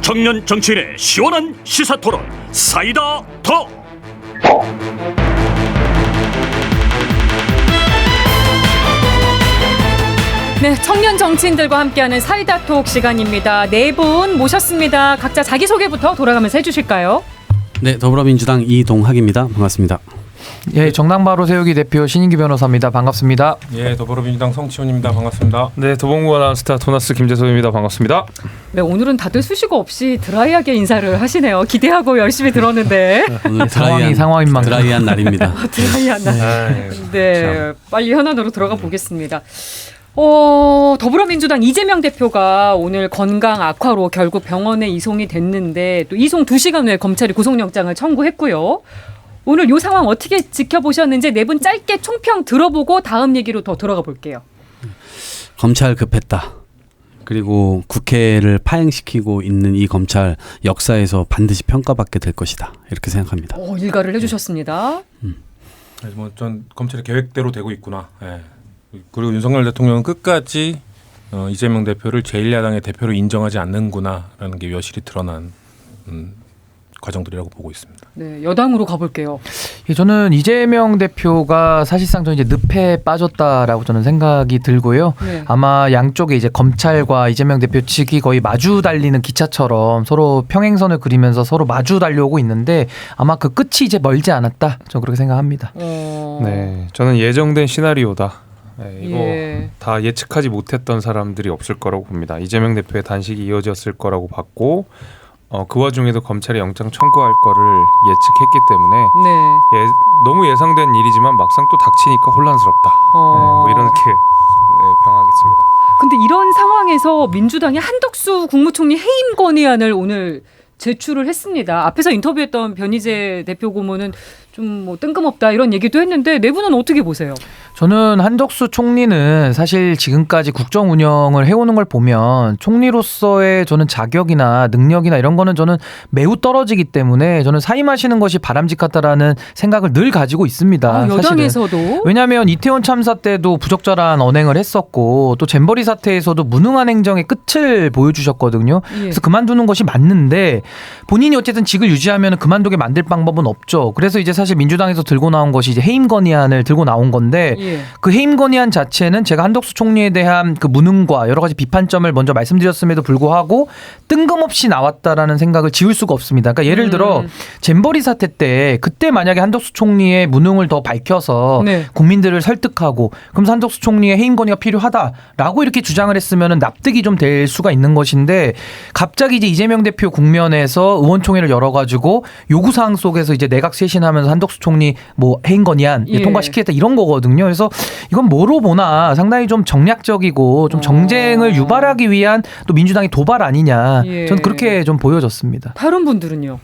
청년 정치인의 시원한 시사토론 사이다 톡. 네, 청년 정치인들과 함께하는 사이다 톡 시간입니다. 네 분 모셨습니다. 각자 자기소개부터 돌아가면서 해주실까요? 네, 더불어민주당 이동학입니다. 반갑습니다. 예, 정당바로 세우기 대표 신인기 변호사입니다. 반갑습니다. 예, 더불어민주당 성치훈입니다. 반갑습니다. 네, 도봉구 아나운스타 토나스 김재섭입니다. 반갑습니다. 네, 오늘은 다들 수식어 없이 드라이하게 인사를 하시네요. 기대하고 열심히 들었는데 오늘 상황인 만큼 드라이한 날입니다. 드라이한 날. 네, 빨리 현안으로 들어가 보겠습니다. 더불어민주당 이재명 대표가 오늘 건강 악화로 결국 병원에 이송이 됐는데 또 이송 2시간 후에 검찰이 구속영장을 청구했고요. 오늘 이 상황 어떻게 지켜보셨는지 네 분 짧게 총평 들어보고 다음 얘기로 더 들어가 볼게요. 검찰 급했다. 그리고 국회를 파행시키고 있는 이 검찰 역사에서 반드시 평가받게 될 것이다. 이렇게 생각합니다. 일가를 해주셨습니다. 전 검찰의 계획대로 되고 있구나. 예. 그리고 윤석열 대통령은 끝까지 이재명 대표를 제1야당의 대표로 인정하지 않는구나라는 게 여실히 드러난 과정들이라고 보고 있습니다. 네, 여당으로 가볼게요. 예, 저는 이재명 대표가 사실상 좀 이제 늪에 빠졌다라고 저는 생각이 들고요. 네. 아마 양쪽에 이제 검찰과 이재명 대표 측이 거의 마주 달리는 기차처럼 서로 평행선을 그리면서 서로 마주 달려오고 있는데 아마 그 끝이 이제 멀지 않았다. 저는 그렇게 생각합니다. 네, 저는 예정된 시나리오다. 네, 이거 다 예측하지 못했던 사람들이 없을 거라고 봅니다. 이재명 대표의 단식이 이어졌을 거라고 봤고 그 와중에도 검찰이 영장 청구할 거를 예측했기 때문에 너무 예상된 일이지만 막상 또 닥치니까 혼란스럽다. 뭐 이렇게 평하겠습니다. 근데 이런 상황에서 민주당이 한덕수 국무총리 해임 건의안을 오늘 제출을 했습니다. 앞에서 인터뷰했던 변희재 대표 고문은 좀 뭐 뜬금없다 이런 얘기도 했는데 네 분은 어떻게 보세요? 저는 한덕수 총리는 사실 지금까지 국정 운영을 해오는 걸 보면 총리로서의 저는 자격이나 능력이나 이런 거는 저는 매우 떨어지기 때문에 저는 사임하시는 것이 바람직하다라는 생각을 늘 가지고 있습니다. 여당에서도? 왜냐하면 이태원 참사 때도 부적절한 언행을 했었고 또 잼버리 사태에서도 무능한 행정의 끝을 보여주셨거든요. 그래서 그만두는 것이 맞는데 본인이 어쨌든 직을 유지하면 그만두게 만들 방법은 없죠. 그래서 이제 사실 민주당에서 들고 나온 것이 이제 해임 건의안을 들고 나온 건데 그 해임 건의안 자체는 제가 한덕수 총리에 대한 그 무능과 여러 가지 비판점을 먼저 말씀드렸음에도 불구하고 뜬금없이 나왔다라는 생각을 지울 수가 없습니다. 그러니까 예를 들어 잼버리 사태 때 그때 만약에 한덕수 총리의 무능을 더 밝혀서 국민들을 설득하고 그럼 한덕수 총리의 해임 건의가 필요하다라고 이렇게 주장을 했으면 납득이 좀 될 수가 있는 것인데 갑자기 이제 이재명 대표 국면에서 의원총회를 열어가지고 요구사항 속에서 이제 내각 쇄신하면서 한덕수 총리 뭐 해임 건의안 통과시키겠다 이런 거거든요. 그래서 이건 뭐로 보나 상당히 좀 정략적이고 좀 정쟁을 유발하기 위한 또 민주당의 도발 아니냐. 저는 그렇게 좀 보여졌습니다. 다른 분들은요?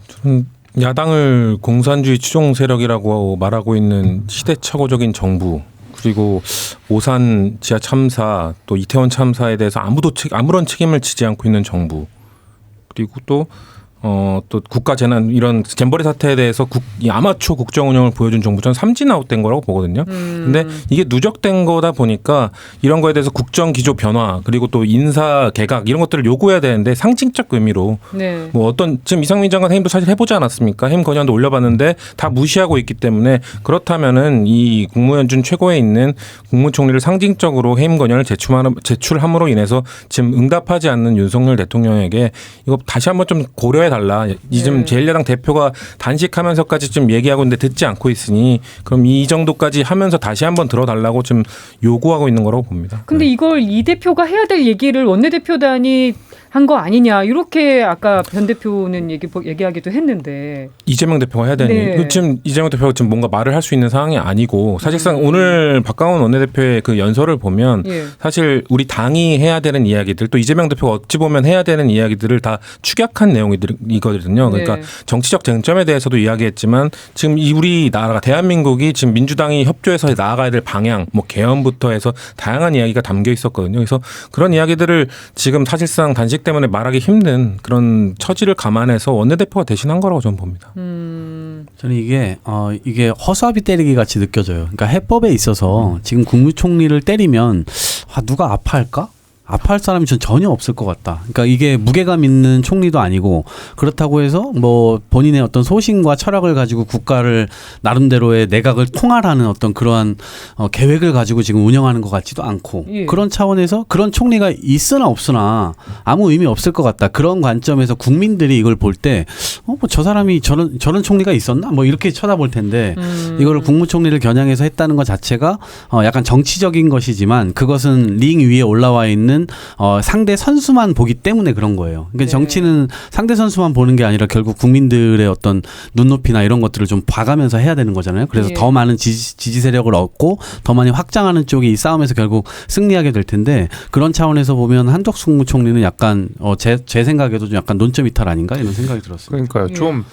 저는 야당을 공산주의 추종 세력이라고 말하고 있는 시대착오적인 정부 그리고 오산 지하 참사 또 이태원 참사에 대해서 아무런 책임을 지지 않고 있는 정부 그리고 또 국가 재난 이런 잼버리 사태에 대해서 이 아마추어 국정 운영을 보여준 정부 전 삼진 아웃된 거라고 보거든요. 근데 이게 누적된 거다 보니까 이런 거에 대해서 국정 기조 변화 그리고 또 인사 개각 이런 것들을 요구해야 되는데 상징적 의미로 뭐 지금 이상민 장관 해임도 사실 해보지 않았습니까? 해임 건의안도 올려봤는데 다 무시하고 있기 때문에 그렇다면은 이 국무연준 최고에 있는 국무총리를 상징적으로 해임 건의안을 제출함으로 인해서 지금 응답하지 않는 윤석열 대통령에게 이거 다시 한번 좀 고려해 달라. 지금 제1야당 대표가 단식하면서까지 좀 얘기하고 있는데 듣지 않고 있으니 그럼 이 정도까지 하면서 다시 한번 들어달라고 좀 요구하고 있는 거라고 봅니다. 근데 이걸 이 대표가 해야 될 얘기를 원내대표단이 한 거 아니냐 이렇게 아까 변 대표는 얘기하기도 했는데 이재명 대표가 해야 되는 지금 이재명 대표가 지금 뭔가 말을 할 수 있는 상황이 아니고 사실상 오늘 박강원 원내대표의 그 연설을 보면 사실 우리 당이 해야 되는 이야기들 또 이재명 대표가 어찌 보면 해야 되는 이야기들을 다 축약한 내용이거든요. 그러니까 정치적 쟁점에 대해서도 이야기했지만 지금 우리 나라가 대한민국이 지금 민주당이 협조해서 나아가야 될 방향 뭐 개헌부터 해서 다양한 이야기가 담겨 있었거든요. 그래서 그런 이야기들을 지금 사실상 단식 때문에 말하기 힘든 그런 처지를 감안해서 원내대표가 대신한 거라고 저는 봅니다. 저는 이게 허수아비 때리기 같이 느껴져요. 그러니까 해법에 있어서 지금 국무총리를 때리면 누가 아파할까? 아파할 사람이 전 전혀 없을 것 같다. 그러니까 이게 무게감 있는 총리도 아니고 그렇다고 해서 뭐 본인의 어떤 소신과 철학을 가지고 국가를 나름대로의 내각을 통할하는 어떤 그러한 계획을 가지고 지금 운영하는 것 같지도 않고 예. 그런 차원에서 그런 총리가 있으나 없으나 아무 의미 없을 것 같다. 그런 관점에서 국민들이 이걸 볼 때 뭐 저 사람이 저런 총리가 있었나? 뭐 이렇게 쳐다볼 텐데 이거를 국무총리를 겨냥해서 했다는 것 자체가 약간 정치적인 것이지만 그것은 링 위에 올라와 있는 상대 선수만 보기 때문에 그런 거예요. 그러니까 네. 정치는 상대 선수만 보는 게 아니라 결국 국민들의 어떤 눈높이나 이런 것들을 좀 봐가면서 해야 되는 거잖아요. 그래서 예. 더 많은 지지 세력을 얻고 더 많이 확장하는 쪽이 이 싸움에서 결국 승리하게 될 텐데 그런 차원에서 보면 한덕수 국무총리는 약간 제 생각에도 좀 약간 논점 이탈 아닌가 이런 생각이 들었어요. 그러니까요. 예. 좀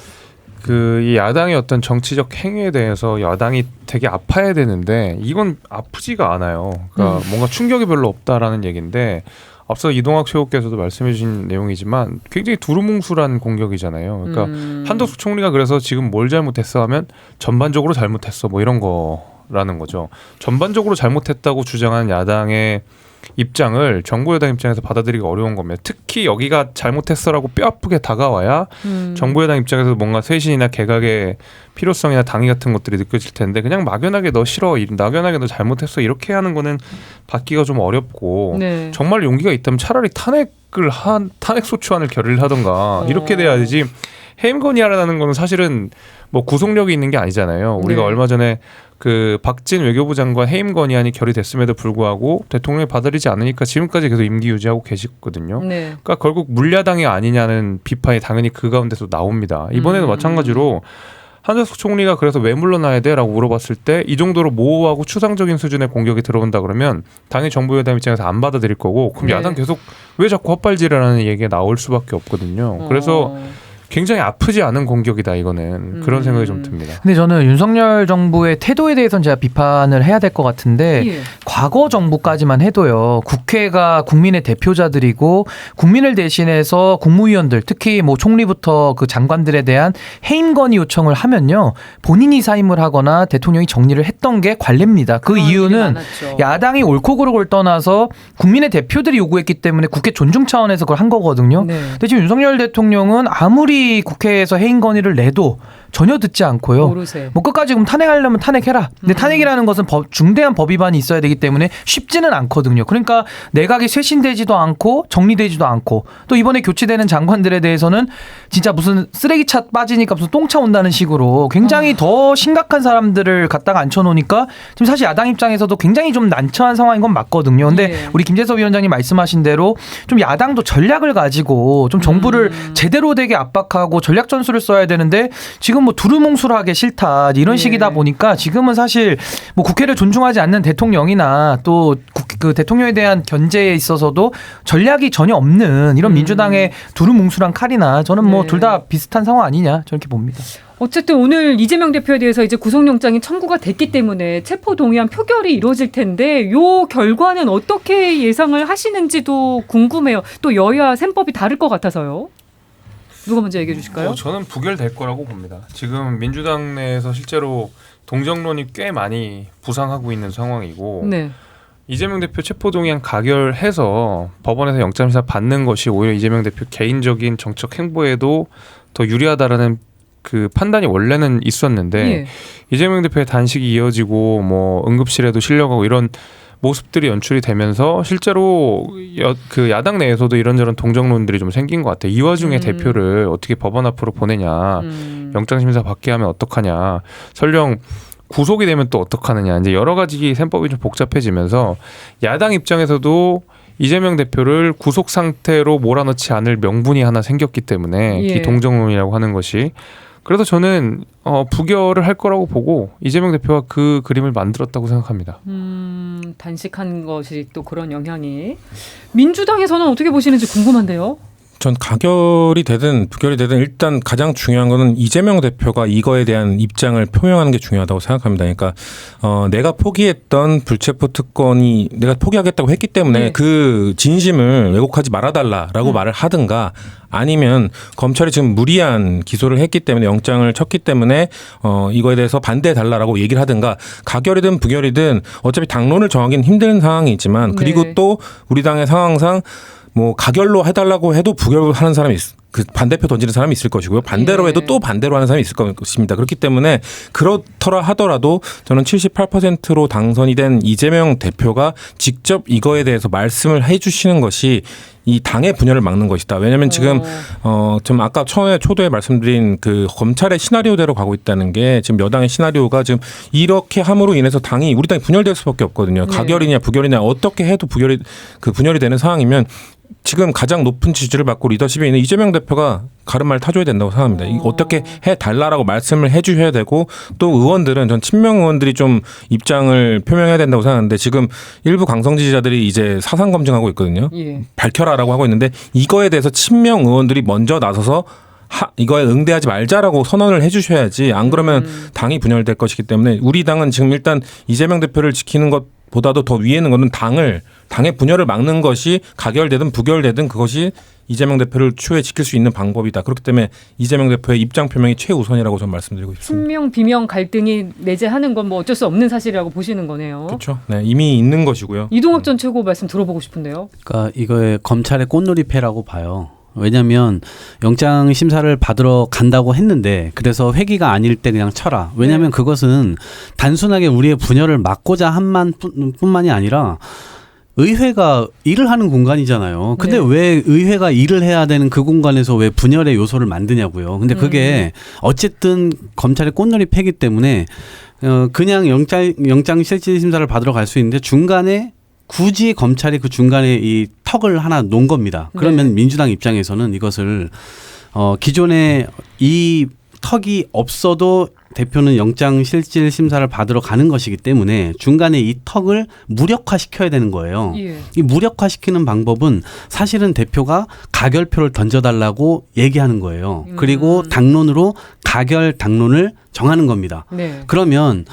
이 야당의 어떤 정치적 행위에 대해서 야당이 되게 아파야 되는데 이건 아프지가 않아요. 그러니까 뭔가 충격이 별로 없다라는 얘기인데 앞서 이동학 최고께서도 말씀해 주신 내용이지만 굉장히 두루뭉술한 공격이잖아요. 그러니까 한덕수 총리가 그래서 지금 뭘 잘못했어 하면 전반적으로 잘못했어 뭐 이런 거라는 거죠. 전반적으로 잘못했다고 주장하는 야당의 입장을 정부 여당 입장에서 받아들이기 어려운 겁니다. 특히 여기가 잘못했어라고 뼈아프게 다가와야 정부 여당 입장에서 뭔가 쇄신이나 개각의 필요성이나 당위 같은 것들이 느껴질 텐데 그냥 막연하게 너 싫어, 막연하게 너 잘못했어 이렇게 하는 거는 받기가 좀 어렵고 네. 정말 용기가 있다면 차라리 탄핵 소추안을 결의를 하던가 이렇게 돼야 되지. 해임 건의하라는 거는 사실은 뭐 구속력이 있는 게 아니잖아요. 우리가 네. 얼마 전에 그 박진 외교부 장관 해임 건의안이 결의됐음에도 불구하고 대통령이 받아들이지 않으니까 지금까지 계속 임기 유지하고 계시거든요. 네. 그러니까 결국 물야당이 아니냐는 비판이 당연히 그 가운데서 나옵니다. 이번에도 마찬가지로 한덕수 총리가 그래서 왜 물러나야 돼? 라고 물어봤을 때 이 정도로 모호하고 추상적인 수준의 공격이 들어온다 그러면 당연히 정부 여당 입장에서 안 받아들일 거고 그럼 네. 야당 계속 왜 자꾸 헛발질이라는 얘기가 나올 수밖에 없거든요. 그래서 굉장히 아프지 않은 공격이다 이거는 그런 생각이 좀 듭니다. 근데 저는 윤석열 정부의 태도에 대해서는 제가 비판을 해야 될 것 같은데 예. 과거 정부까지만 해도요. 국회가 국민의 대표자들이고 국민을 대신해서 국무위원들 특히 뭐 총리부터 그 장관들에 대한 해임 건의 요청을 하면요. 본인이 사임을 하거나 대통령이 정리를 했던 게 관례입니다. 그 그런 일이 이유는 많았죠. 야당이 옳고 그르고를 떠나서 국민의 대표들이 요구했기 때문에 국회 존중 차원에서 그걸 한 거거든요. 네. 근데 지금 윤석열 대통령은 아무리 국회에서 해임 건의를 내도 전혀 듣지 않고요. 모르세. 뭐 끝까지 그럼 탄핵하려면 탄핵해라. 근데 탄핵이라는 것은 중대한 법 위반이 있어야 되기 때문에 쉽지는 않거든요. 그러니까 내각이 쇄신되지도 않고 정리되지도 않고 또 이번에 교체되는 장관들에 대해서는 진짜 무슨 쓰레기차 빠지니까 무슨 똥차 온다는 식으로 굉장히 더 심각한 사람들을 갖다가 앉혀놓으니까 지금 사실 야당 입장에서도 굉장히 좀 난처한 상황인 건 맞거든요. 근데 예. 우리 김재섭 위원장님 말씀하신 대로 좀 야당도 전략을 가지고 좀 정부를 제대로 되게 압박하고 전략 전술을 써야 되는데 지금 뭐 두루뭉술하게 싫다 이런 예. 식이다 보니까 지금은 사실 뭐 국회를 존중하지 않는 대통령이나 또 그 대통령에 대한 견제에 있어서도 전략이 전혀 없는 이런 민주당의 두루뭉술한 칼이나 저는 뭐 네. 둘 다 비슷한 상황 아니냐 저렇게 봅니다. 어쨌든 오늘 이재명 대표에 대해서 이제 구속영장이 청구가 됐기 때문에 체포동의안 표결이 이루어질 텐데 요 결과는 어떻게 예상을 하시는지도 궁금해요. 또 여야 셈법이 다를 것 같아서요. 누가 먼저 얘기해 주실까요? 저는 부결될 거라고 봅니다. 지금 민주당 내에서 실제로 동정론이 꽤 많이 부상하고 있는 상황이고 네. 이재명 대표 체포동의안 가결해서 법원에서 영장심사 받는 것이 오히려 이재명 대표 개인적인 정책 행보에도 더 유리하다라는 그 판단이 원래는 있었는데 예. 이재명 대표의 단식이 이어지고 뭐 응급실에도 실려가고 이런 모습들이 연출이 되면서 실제로 그 야당 내에서도 이런저런 동정론들이 좀 생긴 것 같아요. 이 와중에 대표를 어떻게 법원 앞으로 보내냐, 영장심사 받게 하면 어떡하냐, 설령 구속이 되면 또 어떡하느냐, 이제 여러 가지 셈법이 좀 복잡해지면서 야당 입장에서도 이재명 대표를 구속 상태로 몰아넣지 않을 명분이 하나 생겼기 때문에 예. 이 동정론이라고 하는 것이 그래서 저는 부결을 할 거라고 보고 이재명 대표가 그 그림을 만들었다고 생각합니다. 단식한 것이 또 그런 영향이 민주당에서는 어떻게 보시는지 궁금한데요. 전 가결이 되든 부결이 되든 일단 가장 중요한 거는 이재명 대표가 이거에 대한 입장을 표명하는 게 중요하다고 생각합니다. 그러니까 내가 포기했던 불체포 특권이 내가 포기하겠다고 했기 때문에 네. 그 진심을 왜곡하지 말아달라라고 말을 하든가 아니면 검찰이 지금 무리한 기소를 했기 때문에 영장을 쳤기 때문에 이거에 대해서 반대해달라라고 얘기를 하든가 가결이든 부결이든 어차피 당론을 정하기는 힘든 상황이지만 그리고 네. 또 우리 당의 상황상 뭐 가결로 해달라고 해도 부결하는 사람이 그 반대표 던지는 사람이 있을 것이고요. 반대로 예. 해도 또 반대로 하는 사람이 있을 것입니다. 그렇기 때문에 그렇더라 하더라도 저는 78%로 당선이 된 이재명 대표가 직접 이거에 대해서 말씀을 해주시는 것이 이 당의 분열을 막는 것이다. 왜냐하면 지금 좀 아까 처음에 초도에 말씀드린 그 검찰의 시나리오대로 가고 있다는 게 지금 여당의 시나리오가 지금 이렇게 함으로 인해서 우리 당이 분열될 수밖에 없거든요. 네. 가결이냐 부결이냐 어떻게 해도 분열이 되는 상황이면 지금 가장 높은 지지를 받고 리더십에 있는 이재명 대표가 가름말 타줘야 된다고 생각합니다. 이거 어떻게 해달라고 말씀을 해주셔야 되고 또 의원들은 전 친명 의원들이 좀 입장을 표명해야 된다고 생각하는데 지금 일부 강성 지지자들이 이제 사상 검증하고 있거든요. 예. 밝혀라라고 하고 있는데 이거에 대해서 친명 의원들이 먼저 나서서 이거에 응대하지 말자라고 선언을 해주셔야지 안 그러면 당이 분열될 것이기 때문에 우리 당은 지금 일단 이재명 대표를 지키는 것보다도 더 위에 있는 거는 당의 분열을 막는 것이 가결되든 부결되든 그것이 이재명 대표를 추후에 지킬 수 있는 방법이다. 그렇기 때문에 이재명 대표의 입장 표명이 최우선이라고 저는 말씀드리고 싶습니다. 친명 비명 갈등이 내재하는 건 뭐 어쩔 수 없는 사실이라고 보시는 거네요. 그렇죠. 네, 이미 있는 것이고요. 이동학 전 최고 말씀 들어보고 싶은데요. 그러니까 이거에 검찰의 꽃놀이패라고 봐요. 왜냐하면 영장 심사를 받으러 간다고 했는데 그래서 회기가 아닐 때 그냥 쳐라. 왜냐하면 그것은 단순하게 우리의 분열을 막고자 한 뿐만이 아니라 의회가 일을 하는 공간이잖아요. 근데 네. 왜 의회가 일을 해야 되는 그 공간에서 왜 분열의 요소를 만드냐고요. 근데 그게 어쨌든 검찰의 꽃놀이패기 때문에 그냥 영장 실질 심사를 받으러 갈 수 있는데 중간에 굳이 검찰이 그 중간에 이 턱을 하나 놓은 겁니다. 그러면 네. 민주당 입장에서는 이것을 기존에 이 턱이 없어도 대표는 영장 실질 심사를 받으러 가는 것이기 때문에 중간에 이 턱을 무력화시켜야 되는 거예요. 예. 이 무력화시키는 방법은 사실은 대표가 가결표를 던져달라고 얘기하는 거예요. 그리고 당론으로 가결 당론을 정하는 겁니다. 네. 그러면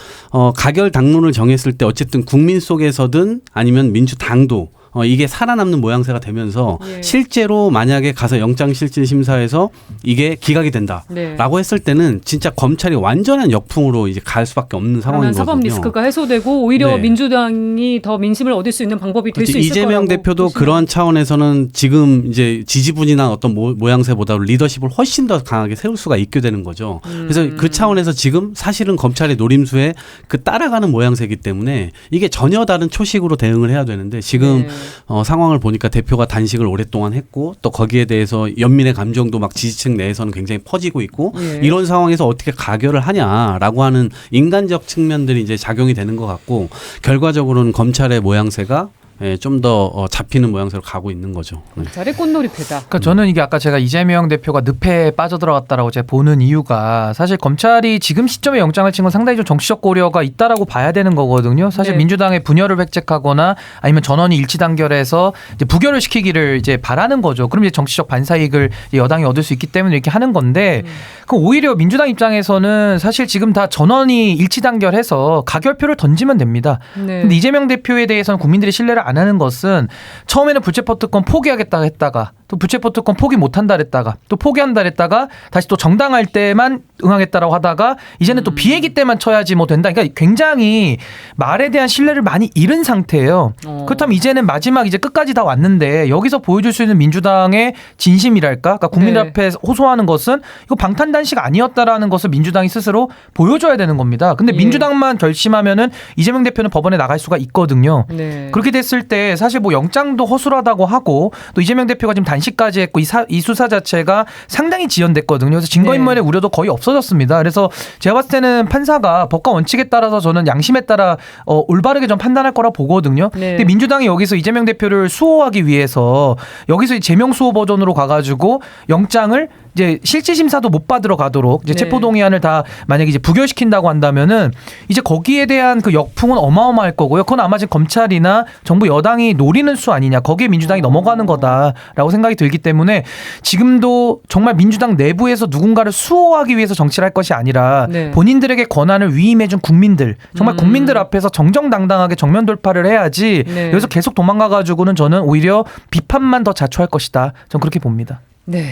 가결 당론을 정했을 때 어쨌든 국민 속에서든 아니면 민주당도 이게 살아남는 모양새가 되면서 예. 실제로 만약에 가서 영장실질심사에서 이게 기각이 된다라고 네. 했을 때는 진짜 검찰이 완전한 역풍으로 이제 갈 수밖에 없는 그러면 상황이거든요. 사법 리스크가 해소되고 오히려 네. 민주당이 더 민심을 얻을 수 있는 방법이 될 수 그렇지. 있을 이재명 거라고 대표도 보시나요? 그런 차원에서는 지금 이제 지지분이나 어떤 모양새보다 리더십을 훨씬 더 강하게 세울 수가 있게 되는 거죠. 그래서 그 차원에서 지금 사실은 검찰의 노림수에 그 따라가는 모양새이기 때문에 이게 전혀 다른 초식으로 대응을 해야 되는데 지금 네. 상황을 보니까 대표가 단식을 오랫동안 했고 또 거기에 대해서 연민의 감정도 막 지지층 내에서는 굉장히 퍼지고 있고 예. 이런 상황에서 어떻게 가결을 하냐라고 하는 인간적 측면들이 이제 작용이 되는 것 같고 결과적으로는 검찰의 모양새가 좀 더 잡히는 모양새로 가고 있는 거죠. 네. 검찰의 꽃놀이패다. 그러니까 저는 이게 아까 제가 이재명 대표가 늪에 빠져들어갔다라고 제가 보는 이유가 사실 검찰이 지금 시점에 영장을 친 건 상당히 좀 정치적 고려가 있다라고 봐야 되는 거거든요. 사실 네. 민주당의 분열을 획책하거나 아니면 전원이 일치 단결해서 이제 부결을 시키기를 이제 바라는 거죠. 그럼 이제 정치적 반사이익을 여당이 얻을 수 있기 때문에 이렇게 하는 건데 그 오히려 민주당 입장에서는 사실 지금 다 전원이 일치 단결해서 가결표를 던지면 됩니다. 네. 근데 이재명 대표에 대해서는 국민들이 신뢰를 안 하는 것은 처음에는 불체포 특권 포기하겠다 했다가 또 불체포 특권 포기 못한다 했다가 또 포기한다 했다가 다시 또 정당할 때만 응하겠다라고 하다가 이제는 또 비회기 때만 쳐야지 뭐 된다. 그러니까 굉장히 말에 대한 신뢰를 많이 잃은 상태예요. 그렇다면 이제는 마지막 이제 끝까지 다 왔는데 여기서 보여줄 수 있는 민주당의 진심이랄까? 그러니까 국민들 네. 앞에 호소하는 것은 이거 방탄단식 아니었다라는 것을 민주당이 스스로 보여줘야 되는 겁니다. 근데 예. 민주당만 민주당만 결심하면은 이재명 대표는 법원에 나갈 수가 있거든요. 네. 그렇게 됐을 때 사실 뭐 영장도 허술하다고 하고 또 이재명 대표가 지금 단식까지 했고 이 수사 자체가 상당히 지연됐거든요. 그래서 증거인멸의 우려도 거의 없어졌습니다. 그래서 제가 봤을 때는 판사가 법과 원칙에 따라서 저는 양심에 따라 올바르게 좀 판단할 거라 보거든요. 네. 근데 민주당이 여기서 이재명 대표를 수호하기 위해서 여기서 이 제명 수호 버전으로 가가지고 영장을 이제 실질 심사도 못 받으러 가도록 이제 네. 체포 동의안을 다 만약에 이제 부결시킨다고 한다면은 이제 거기에 대한 그 역풍은 어마어마할 거고요. 그건 아마 지금 검찰이나 정부 여당이 노리는 수 아니냐. 거기에 민주당이 넘어가는 거다라고 생각이 들기 때문에 지금도 정말 민주당 내부에서 누군가를 수호하기 위해서 정치를 할 것이 아니라 네. 본인들에게 권한을 위임해준 국민들, 정말 국민들 앞에서 정정당당하게 정면 돌파를 해야지 네. 여기서 계속 도망가가지고는 저는 오히려 비판만 더 자초할 것이다. 저는 그렇게 봅니다. 네.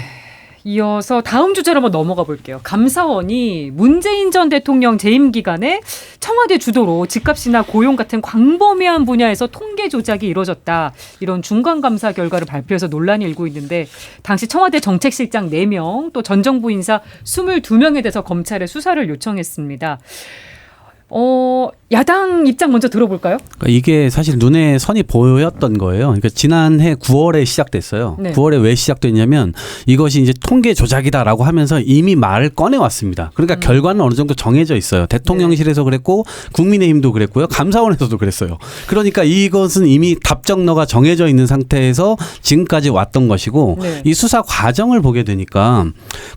이어서 다음 주제로 한번 넘어가 볼게요. 감사원이 문재인 전 대통령 재임 기간에 청와대 주도로 집값이나 고용 같은 광범위한 분야에서 통계 조작이 이루어졌다. 이런 중간감사 결과를 발표해서 논란이 일고 있는데 당시 청와대 정책실장 4명 또 전 정부 인사 22명에 대해서 검찰에 수사를 요청했습니다. 야당 입장 먼저 들어볼까요? 그러니까 이게 사실 눈에 선이 보였던 거예요. 그러니까 지난해 9월에 시작됐어요. 네. 9월에 왜 시작됐냐면 이것이 이제 통계 조작이다라고 하면서 이미 말을 꺼내왔습니다. 그러니까 결과는 어느 정도 정해져 있어요. 대통령실에서 그랬고 국민의힘도 그랬고요. 감사원에서도 그랬어요. 그러니까 이것은 이미 답정너가 정해져 있는 상태에서 지금까지 왔던 것이고 네. 이 수사 과정을 보게 되니까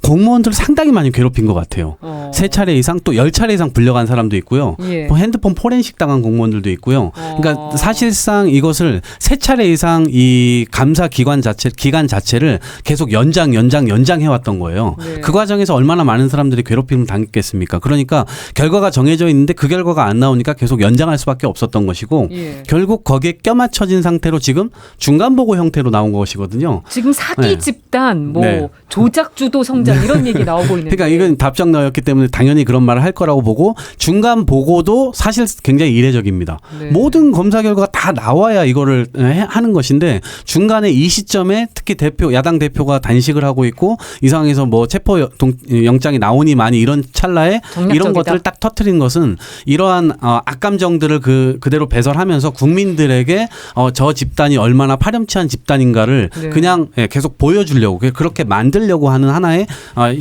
공무원들을 상당히 많이 괴롭힌 것 같아요. 3차례 이상 또 10차례 이상 불려간 사람도 있고요. 예. 뭐 핸드폰 포렌식 당한 공무원들도 있고요. 그러니까 사실상 이것을 3차례 이상 이 감사 기간 자체를 계속 연장해왔던 거예요. 네. 그 과정에서 얼마나 많은 사람들이 괴롭힘을 당했겠습니까? 그러니까 결과가 정해져 있는데 그 결과가 안 나오니까 계속 연장할 수밖에 없었던 것이고 예. 결국 거기에 껴맞춰진 상태로 지금 중간보고 형태로 나온 것이거든요. 지금 사기 네. 집단, 뭐 네. 조작 주도 성장 이런 얘기 나오고 있는데. 그러니까 이건 답정너였기 때문에 당연히 그런 말을 할 거라고 보고 중간 보고도 사실 굉장히 이례적입니다. 네. 모든 검사 결과가 다 나와야 이거를 하는 것인데 중간에 이 시점에 특히 야당 대표가 단식을 하고 있고 이 상황에서 뭐 체포 영장이 나오니 많이 이런 찰나에 정략적이다. 이런 것들을 딱 터뜨린 것은 이러한 악감정들을 그대로 배설하면서 국민들에게 저 집단이 얼마나 파렴치한 집단인가를 네. 그냥 계속 보여주려고 그렇게 만들려고 하는 하나의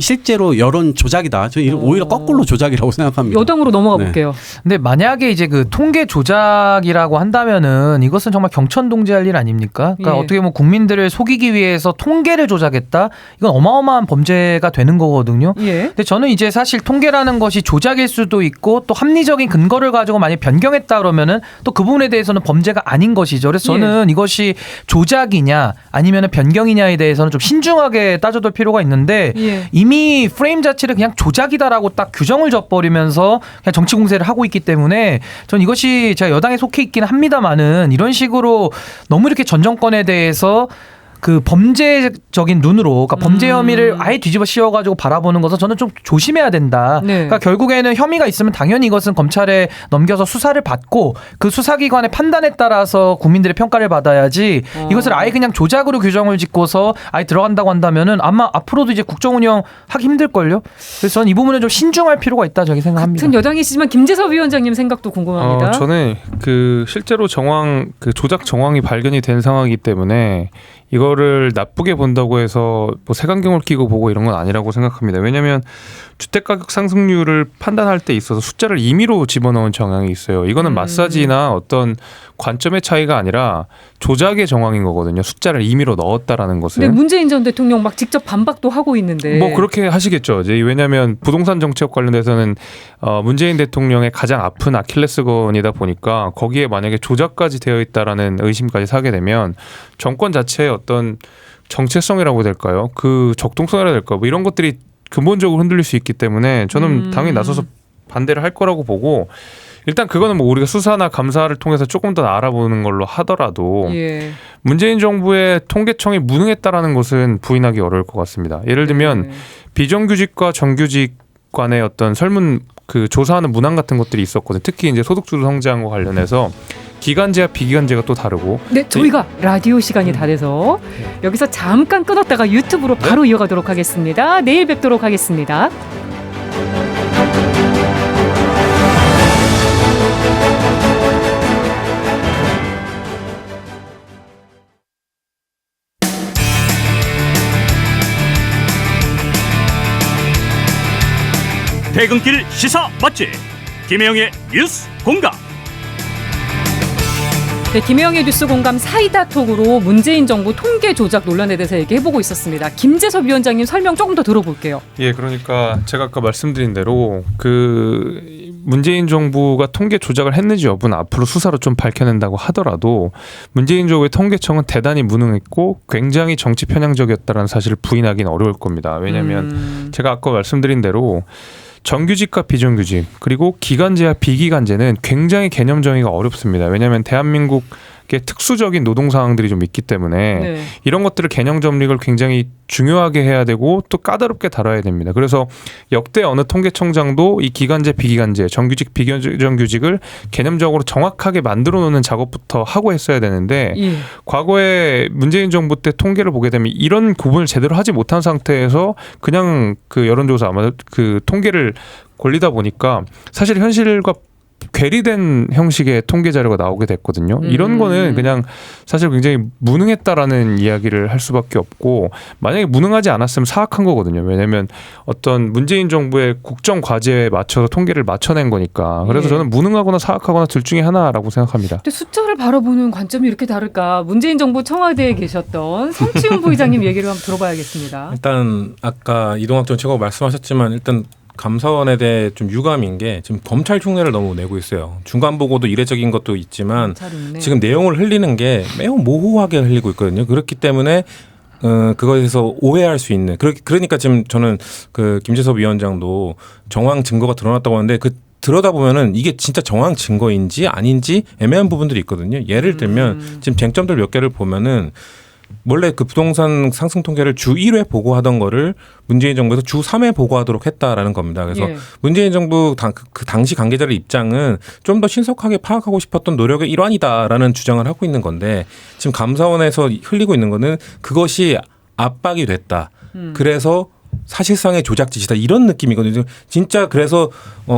실제로 여론 조작이다. 저는 오히려 거꾸로 조작이라고 생각합니다. 여당으로 넘어가 네. 볼게요. 근데 만약에 이제 그 통계 조작이라고 한다면은 이것은 정말 경천동지할 일 아닙니까? 그러니까 예. 어떻게 보면 국민들을 속이기 위해서 통계를 조작했다? 이건 어마어마한 범죄가 되는 거거든요. 예. 근데 저는 이제 사실 통계라는 것이 조작일 수도 있고 또 합리적인 근거를 가지고 만약 변경했다 그러면은 또 그 부분에 대해서는 범죄가 아닌 것이죠. 그래서 저는 이것이 조작이냐 아니면 변경이냐에 대해서는 좀 신중하게 따져볼 필요가 있는데 예. 이미 프레임 자체를 그냥 조작이다라고 딱 규정을 져버리면서 그냥 정치 공세를 하고 있기 때문에 전 이것이 제가 여당에 속해 있기는 합니다만은 이런 식으로 너무 이렇게 전 정권에 대해서 그 범죄적인 눈으로 그러니까 범죄 혐의를 아예 뒤집어 씌워가지고 바라보는 것은 저는 좀 조심해야 된다. 네. 그러니까 결국에는 혐의가 있으면 당연히 이것은 검찰에 넘겨서 수사를 받고 그 수사기관의 판단에 따라서 국민들의 평가를 받아야지 이것을 아예 그냥 조작으로 규정을 짓고서 아예 들어간다고 한다면은 아마 앞으로도 이제 국정 운영 하기 힘들걸요. 그래서 저는 이 부분은 좀 신중할 필요가 있다 저기 생각합니다. 같은 여당이시지만 김재섭 위원장님 생각도 궁금합니다. 저는 그 실제로 그 조작 정황이 발견이 된 상황이기 때문에 이거를 나쁘게 본다고 해서 뭐 색안경을 끼고 보고 이런 건 아니라고 생각합니다. 왜냐하면 주택가격 상승률을 판단할 때 있어서 숫자를 임의로 집어넣은 정황이 있어요. 이거는 마사지나 어떤 관점의 차이가 아니라 조작의 정황인 거거든요. 숫자를 임의로 넣었다라는 것은. 근데 문재인 전 대통령 막 직접 반박도 하고 있는데. 뭐 그렇게 하시겠죠. 이제 왜냐하면 부동산 정책 관련해서는 문재인 대통령의 가장 아픈 아킬레스건이다 보니까 거기에 만약에 조작까지 되어 있다라는 의심까지 사게 되면 정권 자체의 어떤 정체성이라고 해야 될까요? 그 적동성이라 해야 될까? 뭐 이런 것들이 근본적으로 흔들릴 수 있기 때문에 저는 당연히 나서서 반대를 할 거라고 보고 일단 그거는 뭐 우리가 수사나 감사를 통해서 조금 더 알아보는 걸로 하더라도 예. 문재인 정부의 통계청이 무능했다라는 것은 부인하기 어려울 것 같습니다. 예를 들면 비정규직과 정규직 간의 어떤 설문 그 조사하는 문항 같은 것들이 있었거든요. 특히 이제 소득주도 성장과 관련해서 기간제와 비기간제가 또 다르고. 네, 저희가 라디오 시간이 다 돼서 여기서 잠깐 끊었다가 유튜브로 바로 이어가도록 하겠습니다. 내일 뵙도록 하겠습니다. 퇴근길 시사 맛집 김혜영의 뉴스 공감. 네, 김혜영의 뉴스 공감 사이다 톡으로 문재인 정부 통계 조작 논란에 대해서 얘기해보고 있었습니다. 김재섭 위원장님 설명 조금 더 들어볼게요. 예, 그러니까 제가 아까 말씀드린 대로 그 문재인 정부가 통계 조작을 했는지 여부는 앞으로 수사로 좀 밝혀낸다고 하더라도 문재인 정부의 통계청은 대단히 무능했고 굉장히 정치 편향적이었다는 사실을 부인하기는 어려울 겁니다. 왜냐하면 제가 아까 말씀드린 대로 정규직과 비정규직 그리고 기간제와 비기간제는 굉장히 개념 정의가 어렵습니다. 왜냐하면 대한민국의 특수적인 노동 상황들이 좀 있기 때문에 네. 이런 것들을 개념 정립을 굉장히 중요하게 해야 되고 또 까다롭게 다뤄야 됩니다. 그래서 역대 어느 통계청장도 이 기간제 비기간제 정규직 비정규직을 개념적으로 정확하게 만들어 놓는 작업부터 하고 했어야 되는데 예. 과거에 문재인 정부 때 통계를 보게 되면 이런 구분을 제대로 하지 못한 상태에서 그냥 그 여론조사 아마 그 통계를 골리다 보니까 사실 현실과 괴리된 형식의 통계 자료가 나오게 됐거든요. 이런 거는 그냥 사실 굉장히 무능했다라는 이야기를 할 수밖에 없고 만약에 무능하지 않았으면 사악한 거거든요. 왜냐하면 어떤 문재인 정부의 국정 과제에 맞춰서 통계를 맞춰낸 거니까. 그래서 저는 무능하거나 사악하거나 둘 중에 하나라고 생각합니다. 근데 숫자를 바라보는 관점이 이렇게 다를까? 문재인 정부 청와대에 계셨던 성치훈 부의장님 얘기를 한번 들어봐야겠습니다. 일단 아까 이동학 전 최고 말씀하셨지만 일단 감사원에 대해 좀 유감인 게 지금 검찰 흉내를 너무 내고 있어요. 중간 보고도 이례적인 것도 있지만 지금 내용을 흘리는 게 매우 모호하게 흘리고 있거든요. 그렇기 때문에 그거에 대해서 오해할 수 있는 그러니까 지금 저는 그 김재섭 위원장도 정황 증거가 드러났다고 하는데 그 들여다보면은 이게 진짜 정황 증거인지 아닌지 애매한 부분들이 있거든요. 예를 들면 지금 쟁점들 몇 개를 보면은 원래 그 부동산 상승 통계를 주 1회 보고하던 거를 문재인 정부에서 주 3회 보고하도록 했다라는 겁니다. 그래서 문재인 정부 그 당시 관계자의 입장은 좀 더 신속하게 파악하고 싶었던 노력의 일환이다라는 주장을 하고 있는 건데 지금 감사원에서 흘리고 있는 거는 그것이 압박이 됐다. 그래서 사실상의 조작 짓이다 이런 느낌이거든요. 진짜 그래서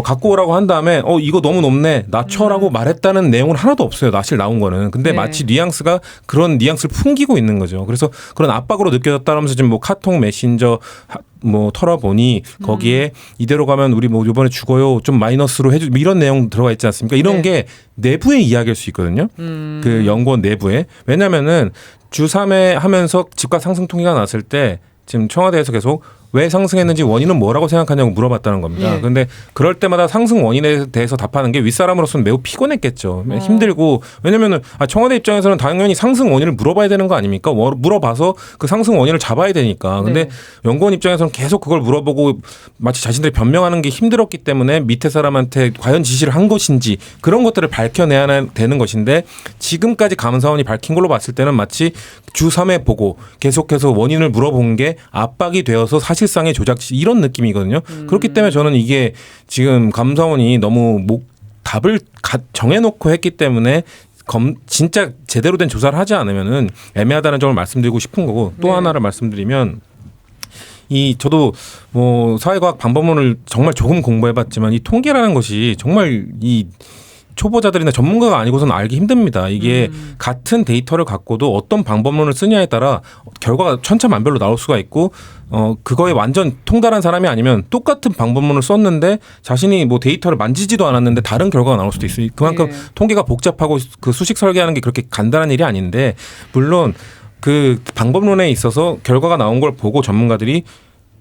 갖고 오라고 한 다음에 이거 너무 높네 낮춰라고 말했다는 내용은 하나도 없어요. 사실 나온 거는. 근데 마치 뉘앙스가 그런 뉘앙스를 풍기고 있는 거죠. 그래서 그런 압박으로 느껴졌다면서 지금 뭐 카톡 메신저 뭐 털어보니 거기에 이대로 가면 우리 뭐 이번에 죽어요 좀 마이너스로 해주 이런 내용 들어가 있지 않습니까? 이런 게 내부의 이야기일 수 있거든요. 그 연구원 내부에. 왜냐면은 주 3회 하면서 집값 상승 통계가 났을 때 지금 청와대에서 계속 왜 상승했는지 원인은 뭐라고 생각하냐고 물어봤다는 겁니다. 그런데 그럴 때마다 상승 원인에 대해서 답하는 게 윗사람으로서는 매우 피곤했겠죠. 힘들고 왜냐면은 청와대 입장에서는 당연히 상승 원인을 물어봐야 되는 거 아닙니까? 물어봐서 그 상승 원인을 잡아야 되니까. 근데 연구원 입장에서는 계속 그걸 물어보고 마치 자신들이 변명하는 게 힘들었기 때문에 밑에 사람한테 과연 지시를 한 것인지 그런 것들을 밝혀내야 되는 것인데 지금까지 감사원이 밝힌 걸로 봤을 때는 마치 주 3회 보고 계속해서 원인을 물어본 게 압박이 되어서 사실상의 조작지 이런 느낌이거든요. 그렇기 때문에 저는 이게 지금 감사원이 너무 답을 정해놓고 했기 때문에 진짜 제대로 된 조사를 하지 않으면은 애매하다는 점을 말씀드리고 싶은 거고 또 하나를 말씀드리면 저도 뭐 사회과학 방법론을 정말 조금 공부해봤지만 이 통계라는 것이 정말 이 초보자들이나 전문가가 아니고서는 알기 힘듭니다. 이게 같은 데이터를 갖고도 어떤 방법론을 쓰냐에 따라 결과가 천차만별로 나올 수가 있고 그거에 완전 통달한 사람이 아니면 똑같은 방법론을 썼는데 자신이 뭐 데이터를 만지지도 않았는데 다른 결과가 나올 수도 있어요. 그만큼 통계가 복잡하고 그 수식 설계하는 게 그렇게 간단한 일이 아닌데 물론 그 방법론에 있어서 결과가 나온 걸 보고 전문가들이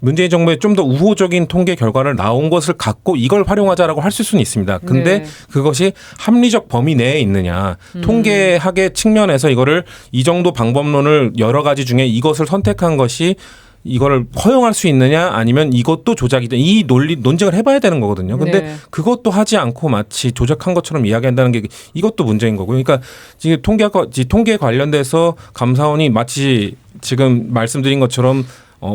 문재인 정부의 좀 더 우호적인 통계 결과를 나온 것을 갖고 이걸 활용하자라고 할 수는 있습니다. 근데 그것이 합리적 범위 내에 있느냐. 통계학의 측면에서 이거를 이 정도 방법론을 여러 가지 중에 이것을 선택한 것이 이거를 허용할 수 있느냐 아니면 이것도 조작이다. 이 논쟁을 해봐야 되는 거거든요. 근데 그것도 하지 않고 마치 조작한 것처럼 이야기한다는 게 이것도 문제인 거고요. 그러니까 지금 통계에 관련돼서 감사원이 마치 지금 말씀드린 것처럼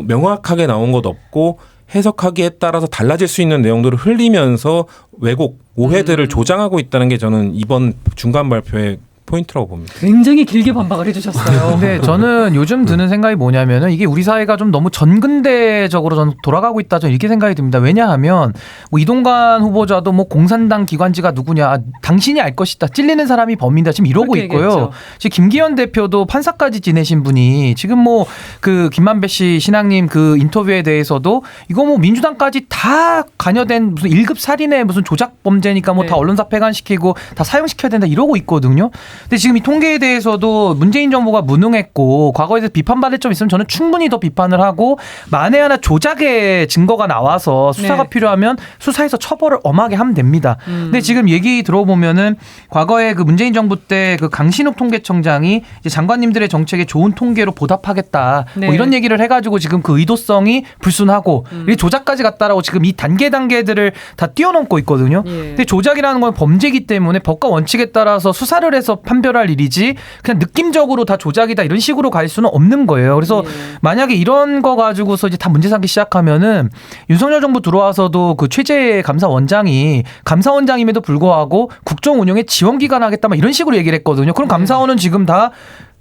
명확하게 나온 것 없고 해석하기에 따라서 달라질 수 있는 내용들을 흘리면서 왜곡, 오해들을 조장하고 있다는 게 저는 이번 중간 발표의 포인트라고 봅니다. 굉장히 길게 반박을 해주셨어요. 근데 저는 요즘 드는 생각이 뭐냐면은 이게 우리 사회가 좀 너무 전근대적으로 저는 돌아가고 있다 저는 이렇게 생각이 듭니다. 왜냐하면 뭐 이동관 후보자도 뭐 공산당 기관지가 누구냐 당신이 알 것이다 찔리는 사람이 범인이다 지금 이러고 있고요. 얘기했죠. 지금 김기현 대표도 판사까지 지내신 분이 지금 뭐 그 김만배 씨 신앙님 그 인터뷰에 대해서도 이거 뭐 민주당까지 다 관여된 무슨 1급 살인의 무슨 조작 범죄니까 뭐 다 언론사 폐간시키고 다 사형시켜야 된다 이러고 있거든요. 근데 지금 이 통계에 대해서도 문재인 정부가 무능했고 과거에 대해서 비판받을 점 있으면 저는 충분히 더 비판을 하고 만에 하나 조작의 증거가 나와서 수사가 네. 필요하면 수사해서 처벌을 엄하게 하면 됩니다. 근데 지금 얘기 들어보면은 과거에 그 문재인 정부 때 그 강신욱 통계청장이 이제 장관님들의 정책에 좋은 통계로 보답하겠다 네. 뭐 이런 얘기를 해가지고 지금 그 의도성이 불순하고 이 조작까지 갔다라고 지금 이 단계들을 다 뛰어넘고 있거든요. 예. 근데 조작이라는 건 범죄이기 때문에 법과 원칙에 따라서 수사를 해서 판별할 일이지 그냥 느낌적으로 다 조작이다 이런 식으로 갈 수는 없는 거예요. 그래서 예. 만약에 이런 거 가지고서 이제 다 문제 삼기 시작하면은 윤석열 정부 들어와서도 그 최재 감사원장이 감사원장임에도 불구하고 국정 운영에 지원기관 하겠다 막 이런 식으로 얘기를 했거든요. 그럼 감사원은 지금 다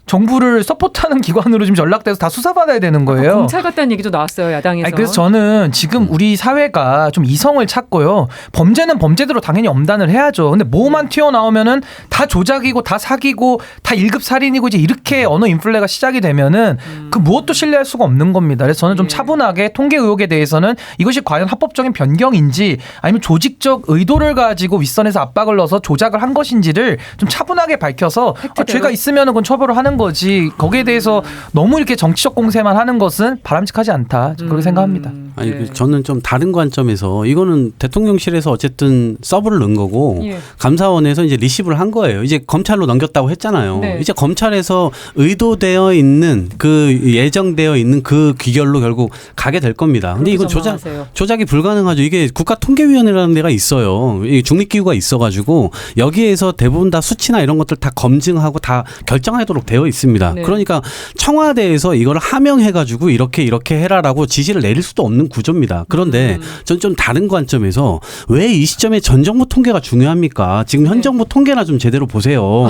정부를 서포트하는 기관으로 지금 연락돼서 다 수사받아야 되는 거예요. 검찰 같다는 얘기도 나왔어요, 야당에서. 아니, 그래서 저는 지금 우리 사회가 좀 이성을 찾고요. 범죄는 범죄대로 당연히 엄단을 해야죠. 근데 뭐만 튀어나오면은 다 조작이고 다 사기고 다 1급 살인이고 이제 이렇게 언어 인플레가 시작이 되면은 그 무엇도 신뢰할 수가 없는 겁니다. 그래서 저는 좀 예. 차분하게 통계 의혹에 대해서는 이것이 과연 합법적인 변경인지 아니면 조직적 의도를 가지고 윗선에서 압박을 넣어서 조작을 한 것인지를 좀 차분하게 밝혀서 죄가 있으면은 그건 처벌을 하는 거지 거기에 대해서 너무 이렇게 정치적 공세만 하는 것은 바람직하지 않다 그렇게 생각합니다. 아니 네. 저는 좀 다른 관점에서 이거는 대통령실에서 어쨌든 서브를 넣은 거고 예. 감사원에서 이제 리시브를 한 거예요. 이제 검찰로 넘겼다고 했잖아요. 네. 이제 검찰에서 의도되어 있는 그 예정되어 있는 그 귀결로 결국 가게 될 겁니다. 근데 이건 전망하세요. 조작이 불가능하죠. 이게 국가통계위원회라는 데가 있어요. 이 중립기구가 있어가지고 여기에서 대부분 다 수치나 이런 것들 다 검증하고 다 결정하도록 되어 있습니다. 네. 그러니까 청와대에서 이걸 하명해가지고 이렇게 해라라고 지시를 내릴 수도 없는 구조입니다. 그런데 전 좀 다른 관점에서 왜 이 시점에 전 정부 통계가 중요합니까? 지금 현 네. 정부 통계나 좀 제대로 보세요.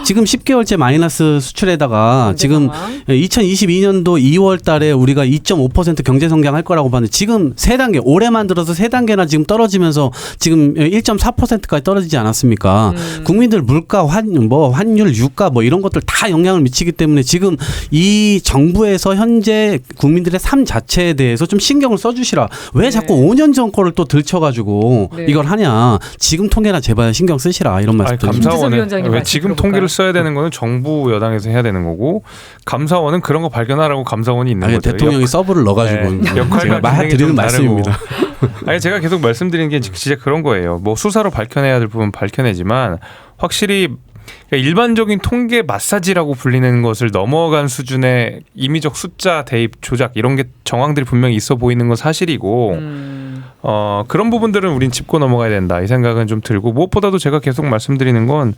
지금 10개월째 마이너스 수출에다가 지금 상황. 2022년도 2월 달에 우리가 2.5% 경제 성장할 거라고 봤는데 지금 3단계 올해만 들어서 3단계나 지금 떨어지면서 지금 1.4%까지 떨어지지 않았습니까? 국민들 물가, 환율, 유가 뭐 이런 것들 다 영향을 미치기 때문에 지금 이 정부에서 현재 국민들의 삶 자체에 대해서 좀 신경을 써주시라. 왜 자꾸 5년 전 거를 또 들춰가지고 네. 이걸 하냐. 지금 통계나 제발 신경 쓰시라. 이런 말씀 드립니다. 김지석 감사원은 위원장님 왜 말씀 지금 들어볼까요? 통계를 써야 되는 거는 정부 여당에서 해야 되는 거고 감사원은 그런 거 발견하라고 감사원이 있는 아니, 거죠. 대통령이 서브를 넣어가지고 네, 역할과 제가 기능이 드리는 좀 말씀입니다. 아니 제가 계속 말씀드리는 게 진짜 그런 거예요. 뭐 수사로 밝혀내야 될 부분 밝혀내지만 확실히 일반적인 통계 마사지라고 불리는 것을 넘어간 수준의 임의적 숫자 대입 조작 이런 게 정황들이 분명히 있어 보이는 건 사실이고 그런 부분들은 우린 짚고 넘어가야 된다 이 생각은 좀 들고 무엇보다도 제가 계속 말씀드리는 건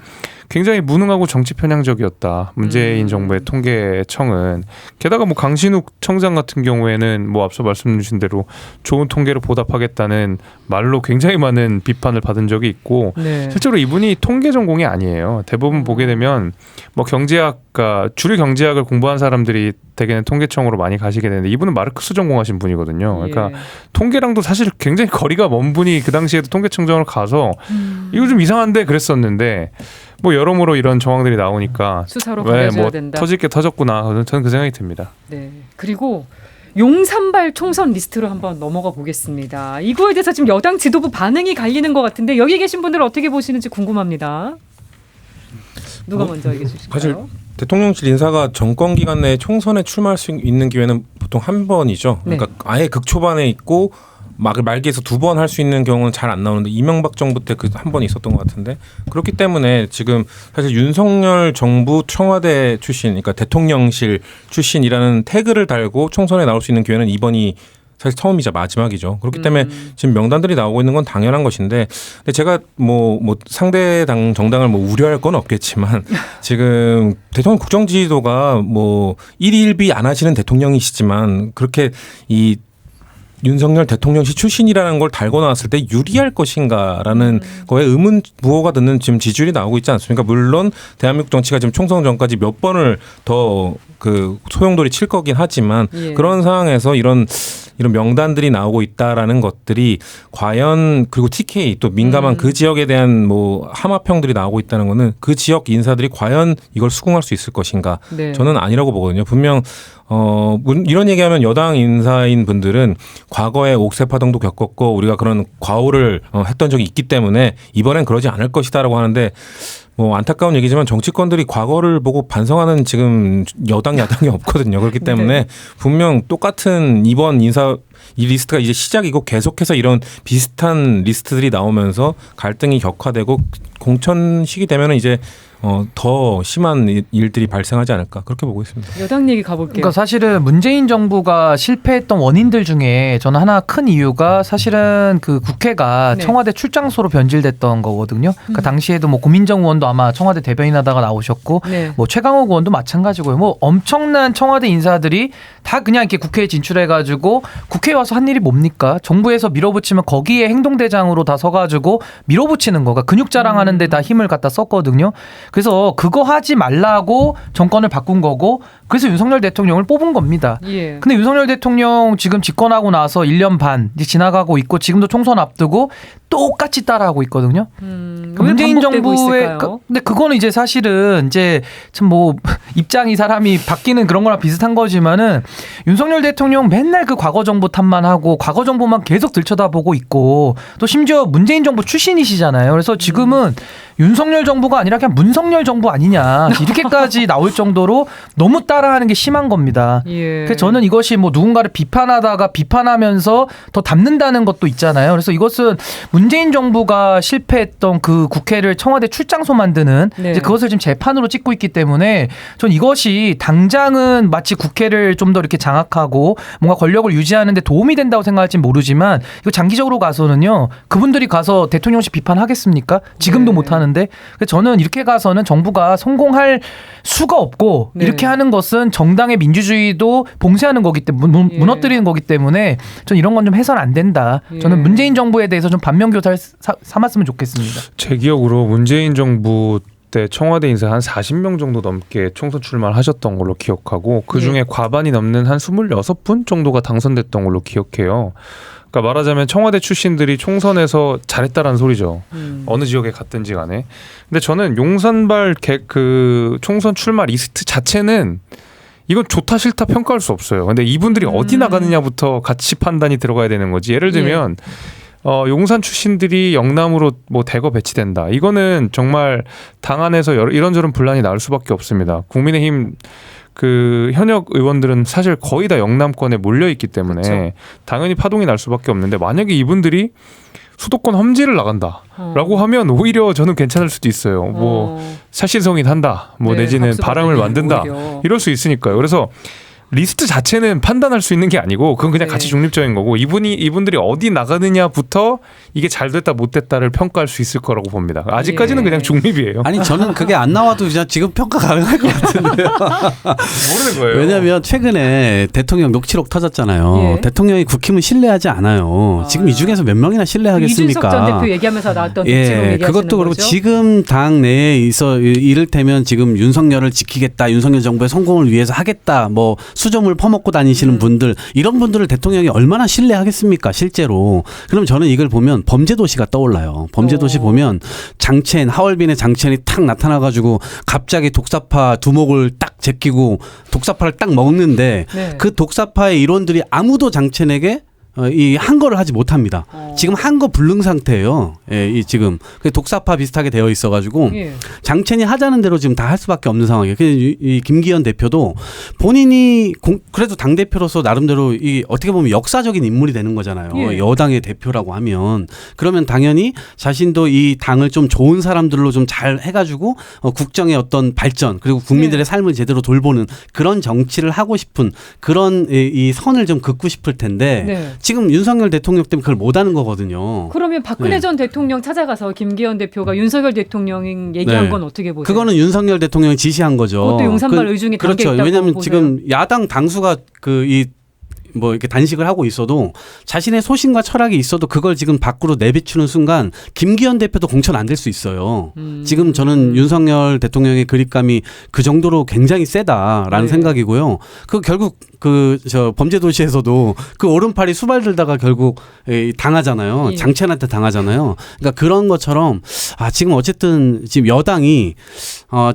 굉장히 무능하고 정치 편향적이었다. 문재인 정부의 통계청은 게다가 뭐 강신욱 청장 같은 경우에는 뭐 앞서 말씀 주신 대로 좋은 통계로 보답하겠다는 말로 굉장히 많은 비판을 받은 적이 있고 네. 실제로 이분이 통계 전공이 아니에요. 대부분 보게 되면 뭐 경제학과 주류 경제학을 공부한 사람들이 대개는 통계청으로 많이 가시게 되는데 이분은 마르크스 전공하신 분이거든요. 그러니까 예. 통계랑도 사실 굉장히 거리가 먼 분이 그 당시에도 통계청장을 가서 이거 좀 이상한데 그랬었는데 뭐 여러모로 이런 정황들이 나오니까 수사로 왜 가려져야 뭐 된다. 터질 게 터졌구나. 저는 그 생각이 듭니다. 네. 그리고 용산발 총선 리스트로 한번 넘어가 보겠습니다. 이거에 대해서 지금 여당 지도부 반응이 갈리는 것 같은데 여기 계신 분들은 어떻게 보시는지 궁금합니다. 누가 먼저 얘기해 주실까요? 사실 대통령실 인사가 정권 기간 내에 총선에 출마할 수 있는 기회는 보통 한 번이죠. 그러니까 아예 극초반에 있고 말기에서 2번 할 수 있는 경우는 잘 안 나오는데 이명박 정부 때 그 한 번 있었던 것 같은데 그렇기 때문에 지금 사실 윤석열 정부 청와대 출신, 그러니까 대통령실 출신이라는 태그를 달고 총선에 나올 수 있는 기회는 이번이 사실 처음이자 마지막이죠. 그렇기 때문에 지금 명단들이 나오고 있는 건 당연한 것인데, 근데 제가 뭐 상대 당 정당을 뭐 우려할 건 없겠지만 지금 대통령 국정 지지도가 뭐 1위 1비 안 하시는 대통령이시지만 그렇게 이 윤석열 대통령실 출신이라는 걸 달고 나왔을 때 유리할 것인가라는 거에 의문 부호가 드는 지금 지지율이 나오고 있지 않습니까? 물론 대한민국 정치가 지금 총선 전까지 몇 번을 더 그 소용돌이 칠 거긴 하지만 그런 상황에서 이런 명단들이 나오고 있다라는 것들이 과연, 그리고 TK 또 민감한 그 지역에 대한 뭐 함화평들이 나오고 있다는 거는 그 지역 인사들이 과연 이걸 수긍할 수 있을 것인가? 네. 저는 아니라고 보거든요. 분명 이런 얘기하면 여당 인사인 분들은 과거에 옥새 파동도 겪었고 우리가 그런 과오를 했던 적이 있기 때문에 이번엔 그러지 않을 것이다라고 하는데 뭐 안타까운 얘기지만 정치권들이 과거를 보고 반성하는 지금 여당 야당이 없거든요. 그렇기 때문에 분명 똑같은 이번 이 리스트가 이제 시작이고 계속해서 이런 비슷한 리스트들이 나오면서 갈등이 격화되고 공천 시기 되면은 이제 더 심한 일들이 발생하지 않을까 그렇게 보고 있습니다. 여당 얘기 가볼게요. 그러니까 사실은 문재인 정부가 실패했던 원인들 중에 저는 하나 큰 이유가 사실은 그 국회가 네. 청와대 출장소로 변질됐던 거거든요. 그러니까 당시에도 뭐 고민정 의원도 아마 청와대 대변인하다가 나오셨고 네. 뭐 최강욱 의원도 마찬가지고요. 뭐 엄청난 청와대 인사들이 다 그냥 이렇게 국회에 진출해가지고 국회에 와서 한 일이 뭡니까? 정부에서 밀어붙이면 거기에 행동대장으로 다 서가지고 밀어붙이는 거가 근육 자랑하는데 다 힘을 갖다 썼거든요. 그래서 그거 하지 말라고 정권을 바꾼 거고 그래서 윤석열 대통령을 뽑은 겁니다. 예. 근데 윤석열 대통령 지금 집권하고 나서 1년 반 이제 지나가고 있고 지금도 총선 앞두고 똑같이 따라하고 있거든요. 문재인 정부의 근데 그거는 이제 사실은 이제 참 뭐 입장이 사람이 바뀌는 그런 거랑 비슷한 거지만은 윤석열 대통령 맨날 그 과거 정부 탓만 하고 과거 정부만 계속 들쳐다보고 있고 또 심지어 문재인 정부 출신이시잖아요. 그래서 지금은 윤석열 정부가 아니라 그냥 문석열 정부 아니냐 이렇게까지 나올 정도로 너무 따라하는 게 심한 겁니다. 예. 그래서 저는 이것이 뭐 누군가를 비판하다가 비판하면서 더 담는다는 것도 있잖아요. 그래서 이것은 문재인 정부가 실패했던 그 국회를 청와대 출장소 만드는 네. 이제 그것을 지금 재판으로 찍고 있기 때문에 전 이것이 당장은 마치 국회를 좀 더 이렇게 장악하고 뭔가 권력을 유지하는 데 도움이 된다고 생각할진 모르지만 이거 장기적으로 가서는요. 그분들이 가서 대통령실 비판하겠습니까? 지금도 네. 못 하는데 그래서 저는 이렇게 가서는 정부가 성공할 수가 없고 네. 이렇게 하는 것은 정당의 민주주의도 봉쇄하는 거기 때문에 예. 무너뜨리는 거기 때문에 전 이런 건 좀 해서는 안 된다. 예. 저는 문재인 정부에 대해서 좀 반면교사를 삼았으면 좋겠습니다. 제 기억으로 문재인 정부 때 청와대 인사 한 40명 정도 넘게 총선 출마를 하셨던 걸로 기억하고 그중에 과반이 넘는 한 26분 정도가 당선됐던 걸로 기억해요. 그러니까 말하자면 청와대 출신들이 총선에서 잘했다라는 소리죠. 어느 지역에 갔든지 간에. 근데 저는 용산발 그 총선 출마 리스트 자체는 이건 좋다 싫다 평가할 수 없어요. 근데 이분들이 어디 나가느냐부터 같이 판단이 들어가야 되는 거지. 예를 들면 용산 출신들이 영남으로 뭐 대거 배치된다. 이거는 정말 당 안에서 이런저런 분란이 나올 수밖에 없습니다. 국민의힘 그 현역 의원들은 사실 거의 다 영남권에 몰려 있기 때문에 그렇죠. 당연히 파동이 날 수밖에 없는데 만약에 이분들이 수도권 험지를 나간다라고 하면 오히려 저는 괜찮을 수도 있어요. 뭐 사실성이 한다, 뭐 네, 내지는 바람을 만든다 오히려. 이럴 수 있으니까요. 그래서 리스트 자체는 판단할 수 있는 게 아니고 그건 그냥 네. 가치 중립적인 거고 이분들이 어디 나가느냐부터 이게 잘 됐다 못 됐다를 평가할 수 있을 거라고 봅니다. 아직까지는 예. 그냥 중립이에요. 아니 저는 그게 안 나와도 그냥 지금 평가 가능할 것 같은데요. 모르는 거예요. 왜냐하면 최근에 대통령 녹취록 터졌잖아요. 예. 대통령이 국힘을 신뢰하지 않아요. 지금 이 중에서 몇 명이나 신뢰하겠습니까? 이준석 전 대표 얘기하면서 나왔던 녹취록 얘기하시는 그것도 그렇고 거죠? 지금 당 내에 이를테면 지금 윤석열을 지키겠다, 윤석열 정부의 성공을 위해서 하겠다, 뭐 수점을 퍼먹고 다니시는 분들 이런 분들을 대통령이 얼마나 신뢰하겠습니까? 실제로. 그럼 저는 이걸 보면 범죄도시가 떠올라요. 범죄도시 보면 장첸, 하얼빈의 장첸이 탁 나타나가지고 갑자기 독사파 두목을 딱 제끼고 독사파를 딱 먹는데 네. 그 독사파의 일원들이 아무도 장첸에게 이 항거를 하지 못합니다. 지금 항거 불능 상태예요. 예, 이 지금 독사파 비슷하게 되어 있어가지고 예. 장첸이 하자는 대로 지금 다 할 수밖에 없는 상황이에요. 이 김기현 대표도 본인이 그래도 당 대표로서 나름대로 이 어떻게 보면 역사적인 인물이 되는 거잖아요. 예. 여당의 대표라고 하면 그러면 당연히 자신도 이 당을 좀 좋은 사람들로 좀 잘 해가지고 국정의 어떤 발전 그리고 국민들의 삶을 제대로 돌보는 그런 정치를 하고 싶은 그런 이 선을 좀 긋고 싶을 텐데. 네. 지금 윤석열 대통령 때문에 그걸 못하는 거거든요. 그러면 박근혜 네. 전 대통령 찾아가서 김기현 대표가 윤석열 대통령이 얘기한 네. 건 어떻게 보세요? 그거는 윤석열 대통령이 지시한 거죠. 그것도 용산발 의중에 담겨 그렇죠. 있다고 왜냐하면 보세요? 지금 야당 당수가 뭐 이렇게 단식을 하고 있어도 자신의 소신과 철학이 있어도 그걸 지금 밖으로 내비추는 순간 김기현 대표도 공천 안 될 수 있어요. 지금 저는 윤석열 대통령의 그립감이 그 정도로 굉장히 세다라는 네. 생각이고요. 그 결국 저 범죄도시에서도 그 오른팔이 수발 들다가 결국 당하잖아요. 예. 장첸한테 당하잖아요. 그러니까 그런 것처럼 지금 어쨌든 지금 여당이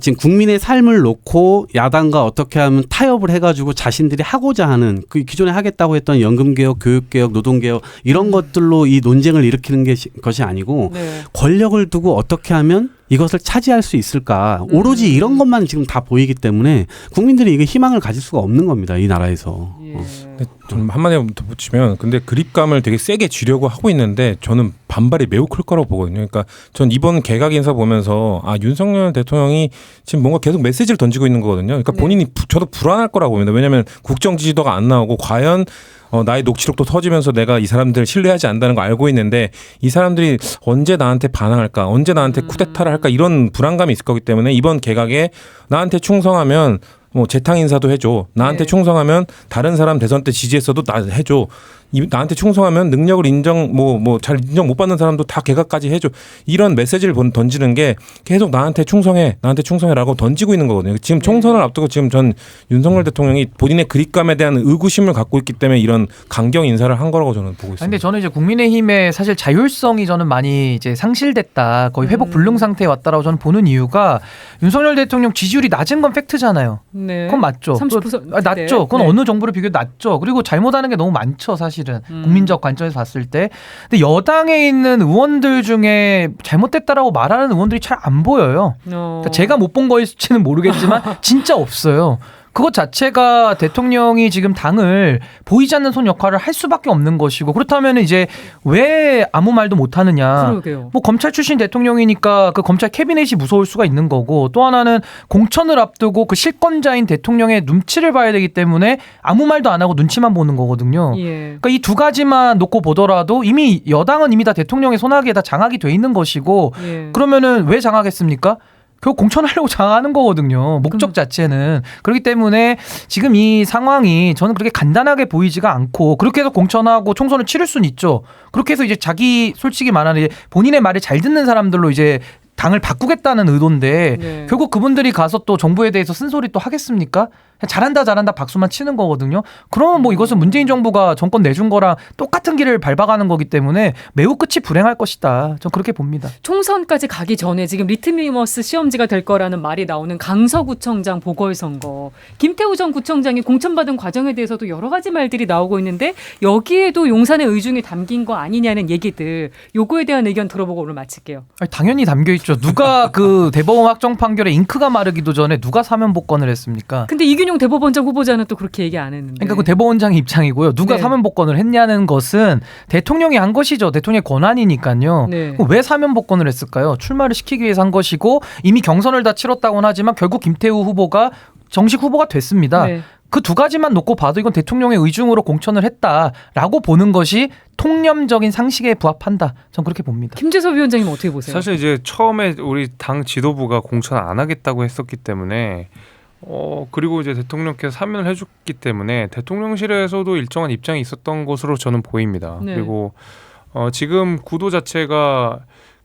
지금 국민의 삶을 놓고 야당과 어떻게 하면 타협을 해가지고 자신들이 하고자 하는 그 기존에 하겠다고 했던 연금개혁, 교육개혁, 노동개혁 이런 것들로 이 논쟁을 일으키는 것이 아니고 네. 권력을 두고 어떻게 하면 이것을 차지할 수 있을까? 오로지 이런 것만 지금 다 보이기 때문에 국민들이 이게 희망을 가질 수가 없는 겁니다. 이 나라에서. 근데 좀 한마디 덧붙이면 근데 그립감을 되게 세게 주려고 하고 있는데 저는 반발이 매우 클 거라고 보거든요. 그러니까 전 이번 개각 인사 보면서 윤석열 대통령이 지금 뭔가 계속 메시지를 던지고 있는 거거든요. 그러니까 본인이 저도 불안할 거라고 봅니다. 왜냐하면 국정 지지도가 안 나오고 과연 나의 녹취록도 터지면서 내가 이 사람들을 신뢰하지 않는다는 거 알고 있는데 이 사람들이 언제 나한테 반항할까, 언제 나한테 쿠데타를 할까 이런 불안감이 있을 거기 때문에 이번 개각에 나한테 충성하면 뭐 재탕 인사도 해줘. 나한테 충성하면 다른 사람 대선 때 지지했어도 나 해줘. 나한테 충성하면 능력을 인정 잘 인정 못 받는 사람도 다 개각까지 해줘. 이런 메시지를 던지는 게 계속 나한테 충성해라고 던지고 있는 거거든요. 지금 총선을 앞두고 지금 전 윤석열 대통령이 본인의 그립감에 대한 의구심을 갖고 있기 때문에 이런 강경 인사를 한 거라고 저는 보고 있습니다. 근데 저는 이제 국민의힘의 사실 자율성이 저는 많이 이제 상실됐다, 거의 회복 불능 상태에 왔다라고 저는 보는 이유가 윤석열 대통령 지지율이 낮은 건 팩트잖아요. 네. 그건 맞죠. 30% 낮죠. 그건 네. 어느 정부를 비교해도 낮죠. 그리고 잘못하는 게 너무 많죠, 사실은. 국민적 관점에서 봤을 때. 근데 여당에 있는 의원들 중에 잘못됐다라고 말하는 의원들이 잘 안 보여요. 그러니까 제가 못 본 거일지는 모르겠지만 진짜 없어요. 그것 자체가 대통령이 지금 당을 보이지 않는 손 역할을 할 수밖에 없는 것이고, 그렇다면 이제 왜 아무 말도 못 하느냐. 그러게요. 뭐 검찰 출신 대통령이니까 그 검찰 캐비넷이 무서울 수가 있는 거고, 또 하나는 공천을 앞두고 그 실권자인 대통령의 눈치를 봐야 되기 때문에 아무 말도 안 하고 눈치만 보는 거거든요. 예. 그러니까 이 두 가지만 놓고 보더라도 이미 여당은 이미 다 대통령의 손아귀에 다 장악이 돼 있는 것이고, 예. 그러면은 왜 장악했습니까? 결국 공천하려고 장악하는 거거든요. 목적 자체는. 그렇기 때문에 지금 이 상황이 저는 그렇게 간단하게 보이지가 않고, 그렇게 해서 공천하고 총선을 치를 수는 있죠. 그렇게 해서 이제 자기 솔직히 말하는 본인의 말을 잘 듣는 사람들로 이제 당을 바꾸겠다는 의도인데, 네. 결국 그분들이 가서 또 정부에 대해서 쓴소리 또 하겠습니까? 잘한다 박수만 치는 거거든요. 그러면 뭐 이것은 문재인 정부가 정권 내준 거랑 똑같은 길을 밟아가는 거기 때문에 매우 끝이 불행할 것이다. 전 그렇게 봅니다. 총선까지 가기 전에 지금 리트미머스 시험지가 될 거라는 말이 나오는 강서구청장 보궐선거, 김태우 전 구청장이 공천받은 과정에 대해서도 여러 가지 말들이 나오고 있는데, 여기에도 용산의 의중이 담긴 거 아니냐는 얘기들, 요거에 대한 의견 들어보고 오늘 마칠게요. 아니, 당연히 담겨있죠. 누가 그 대법원 확정 판결에 잉크가 마르기도 전에 누가 사면 복권을 했습니까? 근데 이균용 대법원장 후보자는 또 그렇게 얘기 안 했는데. 그러니까 그 대법원장의 입장이고요. 누가 네. 사면 복권을 했냐는 것은 대통령이 한 것이죠. 대통령의 권한이니까요. 네. 왜 사면 복권을 했을까요? 출마를 시키기 위해서 한 것이고, 이미 경선을 다 치렀다고는 하지만 결국 김태우 후보가 정식 후보가 됐습니다. 네. 그 두 가지만 놓고 봐도 이건 대통령의 의중으로 공천을 했다라고 보는 것이 통념적인 상식에 부합한다. 전 그렇게 봅니다. 김재섭 위원장님 어떻게 보세요? 사실 이제 처음에 우리 당 지도부가 공천 안 하겠다고 했었기 때문에 그리고 이제 대통령께서 사면을 해줬기 때문에 대통령실에서도 일정한 입장이 있었던 것으로 저는 보입니다. 네. 그리고 지금 구도 자체가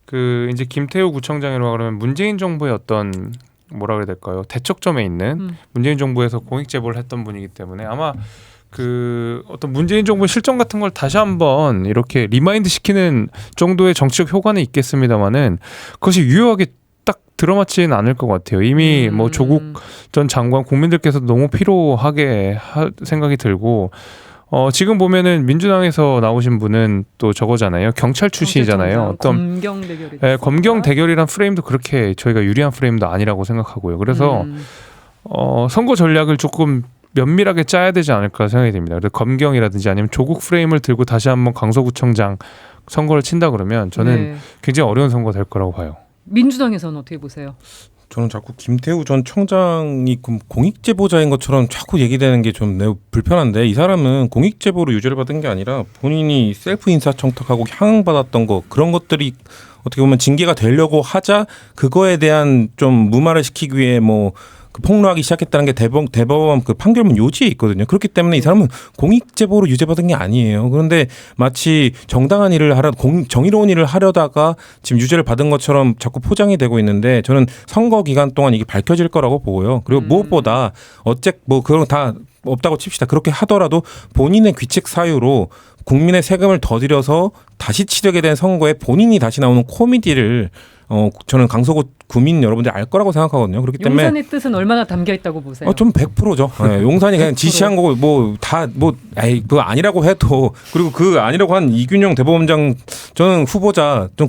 그 이제 김태우 구청장이라고 그러면 문재인 정부의 어떤 뭐라 그래야 될까요? 대척점에 있는 문재인 정부에서 공익 제보를 했던 분이기 때문에 아마 그 어떤 문재인 정부의 실정 같은 걸 다시 한번 이렇게 리마인드 시키는 정도의 정치적 효과는 있겠습니다만은 그것이 유효하게 딱 들어맞지는 않을 것 같아요. 이미 뭐 조국 전 장관 국민들께서 너무 피로하게 생각이 들고, 지금 보면은 민주당에서 나오신 분은 또 저거잖아요. 경찰 출신이잖아요. 어떤 검경 대결이. 검경 대결이란 프레임도 그렇게 저희가 유리한 프레임도 아니라고 생각하고요. 그래서 선거 전략을 조금 면밀하게 짜야 되지 않을까 생각이 됩니다. 그래서 검경이라든지 아니면 조국 프레임을 들고 다시 한번 강서구청장 선거를 친다 그러면 저는 굉장히 어려운 선거가 될 거라고 봐요. 민주당에서는 어떻게 보세요? 저는 자꾸 김태우 전 청장이 공익제보자인 것처럼 자꾸 얘기되는 게 좀 매우 불편한데, 이 사람은 공익제보로 유죄를 받은 게 아니라 본인이 셀프 인사청탁하고 향응받았던 거, 그런 것들이 어떻게 보면 징계가 되려고 하자 그거에 대한 좀 무마를 시키기 위해 그 폭로하기 시작했다는 게 대법원 그 판결문 요지에 있거든요. 그렇기 때문에 이 사람은 공익제보로 유죄받은 게 아니에요. 그런데 마치 정당한 일을 정의로운 일을 하려다가 지금 유죄를 받은 것처럼 자꾸 포장이 되고 있는데, 저는 선거 기간 동안 이게 밝혀질 거라고 보고요. 그리고 무엇보다 그런 거 다 없다고 칩시다. 그렇게 하더라도 본인의 귀책 사유로 국민의 세금을 더 들여서 다시 치르게 된 선거에 본인이 다시 나오는 코미디를 저는 강서구 구민 여러분들이 알 거라고 생각하거든요. 그렇기 때문에 용산의 뜻은 얼마나 담겨 있다고 보세요? 좀 100%죠. 네, 용산이 그냥 지시한 거고 그거 아니라고 해도 그리고 그 아니라고 한 이균영 대법원장 저는 후보자 좀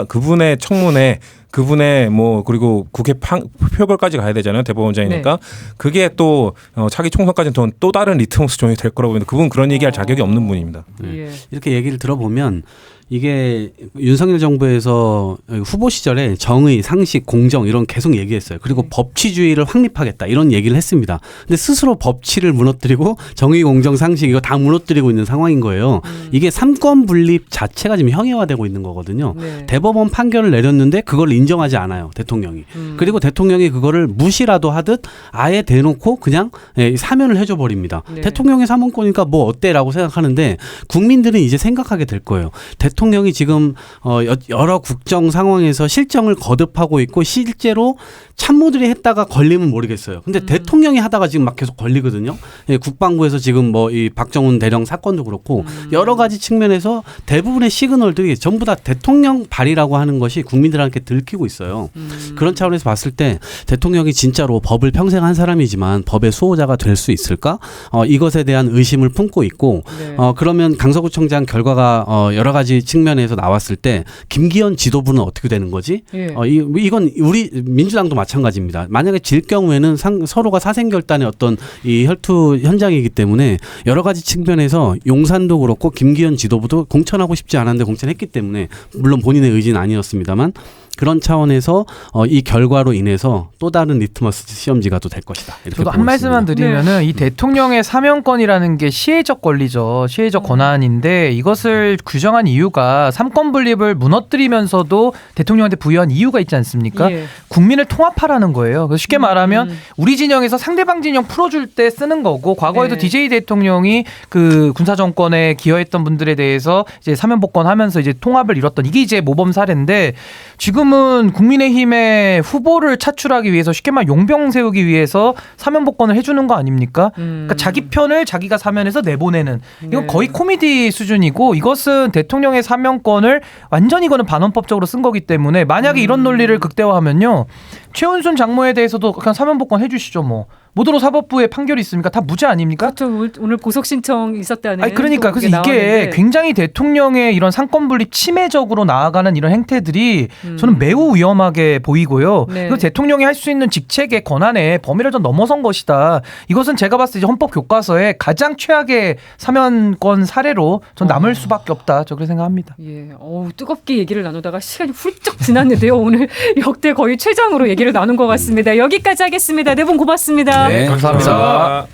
그분의 청문회 그분의 그리고 국회 표결까지 가야 되잖아요. 대법원장이니까 네. 그게 또 차기 총선까지는 또 다른 리트머스 종이 될 거라고 보는데 그분 그런 얘기할 자격이 없는 분입니다. 예. 이렇게 얘기를 들어보면 이게 윤석열 정부에서 후보 시절에 정의, 상식, 공정 이런 계속 얘기했어요. 그리고 법치주의를 확립하겠다 이런 얘기를 했습니다. 근데 스스로 법치를 무너뜨리고 정의, 공정, 상식 이거 다 무너뜨리고 있는 상황인 거예요. 이게 삼권 분립 자체가 지금 형해화되고 있는 거거든요. 네. 대법원 판결을 내렸는데 그걸 인정하지 않아요. 대통령이. 그리고 대통령이 그거를 무시라도 하듯 아예 대놓고 그냥 사면을 해줘 버립니다. 네. 대통령의 사면권이니까 뭐 어때라고 생각하는데 국민들은 이제 생각하게 될 거예요. 대통령이 지금 여러 국정 상황에서 실정을 거듭하고 있고 실제로 참모들이 했다가 걸리면 모르겠어요. 근데 대통령이 하다가 지금 막 계속 걸리거든요. 예, 국방부에서 지금 이 박정훈 대령 사건도 그렇고 여러 가지 측면에서 대부분의 시그널들이 전부 다 대통령 발의라고 하는 것이 국민들한테 들키고 있어요. 그런 차원에서 봤을 때 대통령이 진짜로 법을 평생 한 사람이지만 법의 수호자가 될 수 있을까? 이것에 대한 의심을 품고 있고 네. 그러면 강서구청장 결과가 여러 가지 측면에서 나왔을 때 김기현 지도부는 어떻게 되는 거지? 예. 이건 우리 민주당도 마찬가지입니다. 만약에 질 경우에는 서로가 사생결단의 어떤 이 혈투 현장이기 때문에 여러 가지 측면에서 용산도 그렇고 김기현 지도부도 공천하고 싶지 않았는데 공천했기 때문에 물론 본인의 의지는 아니었습니다만 그런 차원에서 이 결과로 인해서 또 다른 리트머스 시험지가 또 될 것이다. 이렇게 저도 보고 한 말씀만 있습니다. 드리면은 이 대통령의 사면권이라는 게 시혜적 권리죠. 시혜적 권한인데 이것을 규정한 이유가 삼권 분립을 무너뜨리면서도 대통령한테 부여한 이유가 있지 않습니까? 예. 국민을 통합하라는 거예요. 그래서 쉽게 말하면 우리 진영에서 상대방 진영 풀어줄 때 쓰는 거고 과거에도 네. DJ 대통령이 그 군사 정권에 기여했던 분들에 대해서 이제 사면 복권하면서 이제 통합을 이뤘던 이게 이제 모범 사례인데 지금은 국민의힘의 후보를 차출하기 위해서 쉽게 말 용병 세우기 위해서 사면 복권을 해주는 거 아닙니까? 그러니까 자기 편을 자기가 사면해서 내보내는 이건 네. 거의 코미디 수준이고 이것은 대통령의 사면권을 완전히 이거는 반헌법적으로 쓴 거기 때문에 만약에 이런 논리를 극대화하면요 최은순 장모에 대해서도 그냥 사면 복권 해주시죠 뭐. 모도로 사법부에 판결이 있습니까? 다 무죄 아닙니까? 그렇죠. 오늘 고속 신청 있었다는. 아니 그러니까 또 그래서 이게 나왔는데. 굉장히 대통령의 이런 상권 분립 침해적으로 나아가는 이런 행태들이 저는 매우 위험하게 보이고요. 네. 그리고 대통령이 할 수 있는 직책의 권한의 범위를 좀 넘어선 것이다. 이것은 제가 봤을 때 이제 헌법 교과서에 가장 최악의 사면권 사례로 전 남을 수밖에 없다. 저 그렇게 생각합니다. 예, 뜨겁게 얘기를 나누다가 시간이 훌쩍 지났는데요. 오늘 역대 거의 최장으로 얘기를 나눈 것 같습니다. 여기까지 하겠습니다. 네 분 고맙습니다. 네, 감사합니다.